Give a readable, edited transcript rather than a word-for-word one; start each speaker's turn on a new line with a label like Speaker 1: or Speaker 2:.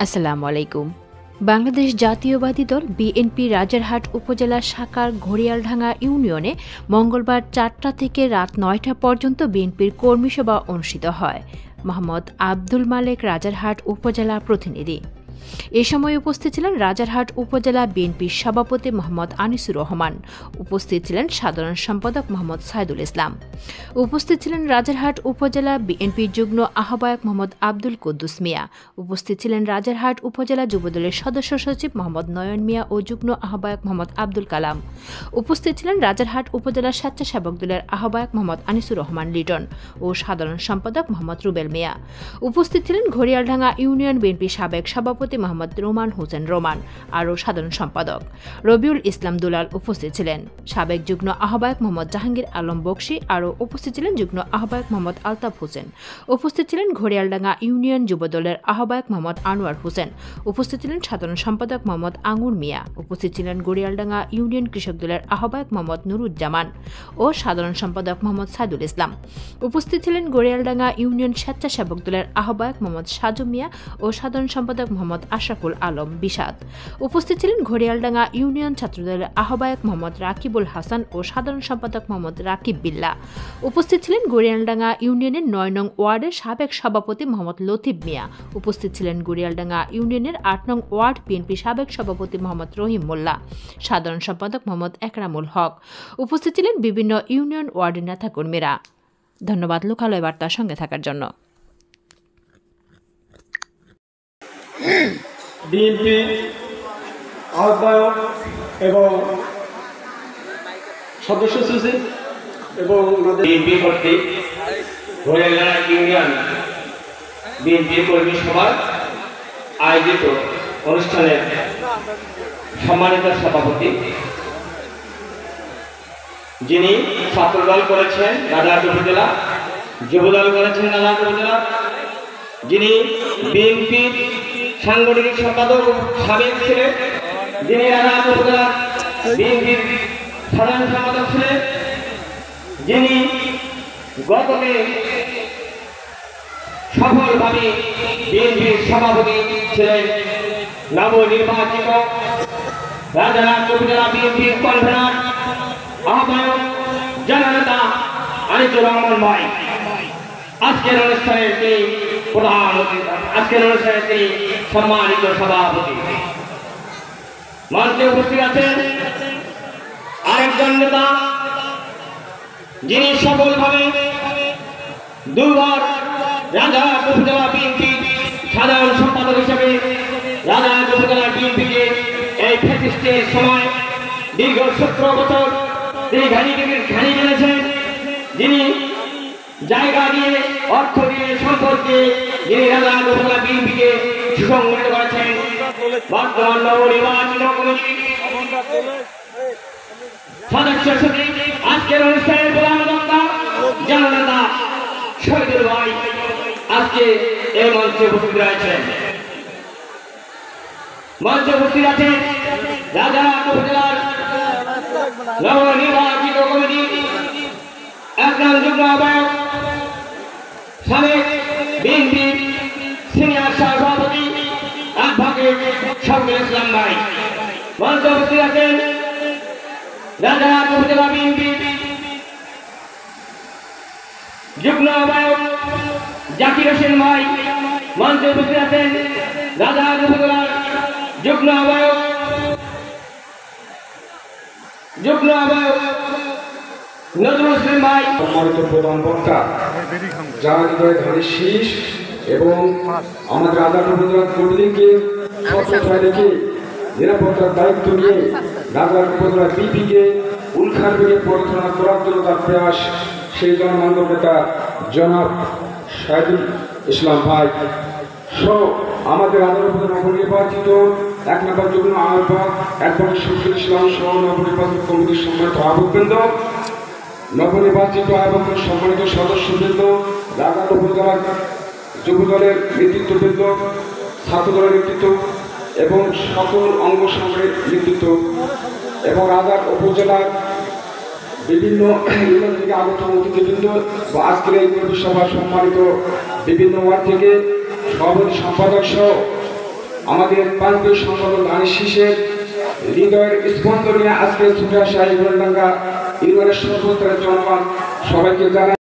Speaker 1: আসসালামু আলাইকুম। বাংলাদেশ জাতীয়বাদী দল বিএনপি রাজারহাট উপজেলা শাখার ঘড়িয়ালডাঙ্গা ইউনিয়নে মঙ্গলবার ৪টা থেকে রাত ৯টা পর্যন্ত বিএনপির কর্মী সভা অনুষ্ঠিত হয়। মোহাম্মদ আব্দুল মালেক রাজারহাট উপজেলা প্রতিনিধি। এ সময় উপস্থিত ছিলেন রাজারহাট উপজেলা বিএনপির সভাপতি মোহাম্মদ আনিসুর রহমান, উপস্থিত ছিলেন সাধারণ সম্পাদক মোহাম্মদ সাইদুল ইসলাম, উপস্থিত ছিলেন রাজারহাট উপজেলা বিএনপির যুগ্ম আহ্বায়ক মোহাম্মদ আব্দুল কুদ্দুস মিয়া, উপস্থিত ছিলেন রাজারহাট উপজেলা যুবদলের সদস্য সচিব মোহাম্মদ নয়ন মিয়া ও যুগ্ম আহ্বায়ক মোহাম্মদ আব্দুল কালাম, উপস্থিত ছিলেন রাজারহাট উপজেলা স্বেচ্ছাসেবক দলের আহ্বায়ক মোহাম্মদ আনিসুর রহমান লিটন ও সাধারণ সম্পাদক মোহাম্মদ রুবেল মিয়া, উপস্থিত ছিলেন ঘড়িয়ালডাঙ্গা ইউনিয়ন বিএনপির সাবেক সভাপতি মোহাম্মদ রোমান হোসেন রোমান আরও সাধারণ সম্পাদক রবিউল ইসলাম দুলাল উপস্থিত ছিলেন, সাবেক যুগ্ম আহ্বায়ক মোহাম্মদ জাহাঙ্গীর আলম বক্সি আরও উপস্থিত ছিলেন যুগ্ম আহ্বায়ক মোহাম্মদ আলতাফ হোসেন, উপস্থিত ছিলেন ঘড়িয়ালডাঙ্গা ইউনিয়ন যুবদলের আহ্বায়ক মোহাম্মদ আনোয়ার হোসেন, উপস্থিত ছিলেন সাধারণ সম্পাদক মোহাম্মদ আঙ্গুর মিয়া, উপস্থিত ছিলেন ঘড়িয়ালডাঙ্গা ইউনিয়ন কৃষক দলের আহ্বায়ক মোহাম্মদ নুরুজ্জামান ও সাধারণ সম্পাদক মোহাম্মদ সাইদুল ইসলাম, উপস্থিত ছিলেন ঘড়িয়ালডাঙ্গা ইউনিয়ন স্বেচ্ছাসেবক দলের আহ্বায়ক মোহাম্মদ সাজু মিয়া ও সাধারণ সম্পাদক মোহাম্মদ আশরাফুল আলম বিষাদ, উপস্থিত ছিলেন ঘড়িয়ালডাঙ্গা ইউনিয়ন ছাত্রদলের আহ্বায়ক মোহাম্মদ রাকিবুল হাসান ও সাধারণ সম্পাদক মোহাম্মদ রাকিব বিল্লা, উপস্থিত ছিলেন ঘড়িয়ালডাঙ্গা ইউনিয়নের ৯ নং ওয়ার্ডের সাবেক সভাপতি মোহাম্মদ লতিফ মিয়া, উপস্থিত ছিলেন ঘড়িয়ালডাঙ্গা ইউনিয়নের ৮ নং ওয়ার্ড বিএনপি সাবেক সভাপতি মোহাম্মদ রহিম মোল্লা, সাধারণ সম্পাদক মোহাম্মদ একরামুল হক, উপস্থিত ছিলেন বিভিন্ন ইউনিয়ন ওয়ার্ডের নেতাকর্মীরা। ধন্যবাদ লোকালয় বার্তার সঙ্গে থাকার জন্য।
Speaker 2: বিএনপি আহ্বায়ক এবং সদস্য সচিব এবং
Speaker 3: বিএনপি কর্তৃক ঘড়িয়ালডাঙ্গা ইউনিয়ন বিএনপি কর্মী সভার আয়োজিত অনুষ্ঠানের সম্মানিত সভাপতি, যিনি ছাত্রদল করেছেন রাজারহাট উপজেলা, যুবদল করেছেন রাজারহাট উপজেলা, যিনি বিএনপির সাংগঠনিক সম্পাদক সাবেক ছিলেন, যিনি রাজারহাট উপজেলা বিএনপির সাধারণ সম্পাদক ছিলেন, যিনি গতকে সফলভাবে বিএনপির সভাপতি ছিলেন, নবনির্বাচিত রাজারহাট উপজেলা বিএনপির কনভেনর আহ্বায়ক জননেতা আনিসুর রহমান ভাই। আজকের অনুষ্ঠানের তিনি প্রধান অতিথি, আজকের অনুষ্ঠানে তিনি সম্মানিত সভাপতি। মঞ্চে উপস্থিত আছেন আরেকজন নেতা, যিনি সফলভাবে দুবার রাজারহাট উপজেলা বিএনপি সাধারণ সম্পাদক হিসেবে রাজারহাট উপজেলা বিএনপিকে এই ফ্যাসিস্টের সময় দীর্ঘ 17 বছর তিনি ঘানি গেলেছেন, যিনি জায়গা দিয়ে, অর্থ দিয়ে, সম্পর্কে যিনি রাজারহাট উপজেলা বিএনপিকে সুসংগঠিত করেছেন। বর্তমান নবনির্বাচিত কমিটির সদস্য সচিব, আজকের অনুষ্ঠানের প্রধান বক্তা জননেতা শহীদুল ভাই আজকে এই মঞ্চে উপস্থিত রয়েছেন। মঞ্চে উপস্থিত আছেন রাজারহাট উপজেলার নবনির্বাচিত কমিটি একজন যুগ্ম আহ্বায়ক, সাবেক বিএনপি সিনিয়র সভাপতি অ্যাডভোকেট শফিকুল ইসলাম ভাই। মঞ্চে উপস্থিত আছেন রাজারহাট উপজেলা বিএনপি যুগ্ম আহ্বায়ক জাকির হোসেন ভাই। মঞ্চে উপস্থিত আছেন রাজারহাট উপজেলার যুগ্ম আহ্বায়ক নজরুল হোসেন ভাই।
Speaker 2: সম্মানিত প্রধান বক্তা যারা হৃদয় ধানের শীষ এবং আমাদের রাজারহাট উপজেলার কর্মীদেরকে সচেতন রেখে নিরাপত্তার দায়িত্ব নিয়ে রাজারহাট উপজেলার বিপিকে উল্খারবিকে পরিচালনা করার জন্য তার প্রয়াস, সেই জনমান্য নেতা জনাব সাইদুল ইসলাম ভাই সহ আমাদের রাজারহাট উপজেলা নবনির্বাচিত 1 নম্বর যুগ্ম আহ্বায়ক অ্যাডভোকেট শফিকুল ইসলাম সহ নবনির্বাচিত কমিটির সম্মানিত আহ্বায়কবৃন্দ, নবনির্বাচিত এবং সম্মানিত সদস্যবৃন্দ, রাজারহাট উপজেলার যুবদলের নেতৃত্ববৃন্দ, ছাত্রদলের নেতৃত্ব এবং সকল অঙ্গ সংগঠনের নেতৃত্ব এবং রাজারহাট উপজেলার বিভিন্ন ইউনিয়ন থেকে আগত অতিথিবৃন্দ বা আজকের এই কর্মী সভা সম্মানিত বিভিন্ন ওয়ার্ড থেকে সভাপতি সম্পাদক সহ আমাদের প্রান্তীয় সংগঠন ধানের শীষের হৃদয়ের স্পন্দন নিয়ে আজকে ছুটে আসা এই গোলডাঙ্গা ইউনিয়নের সর্বস্তরের জনগণ সবাইকে জানাই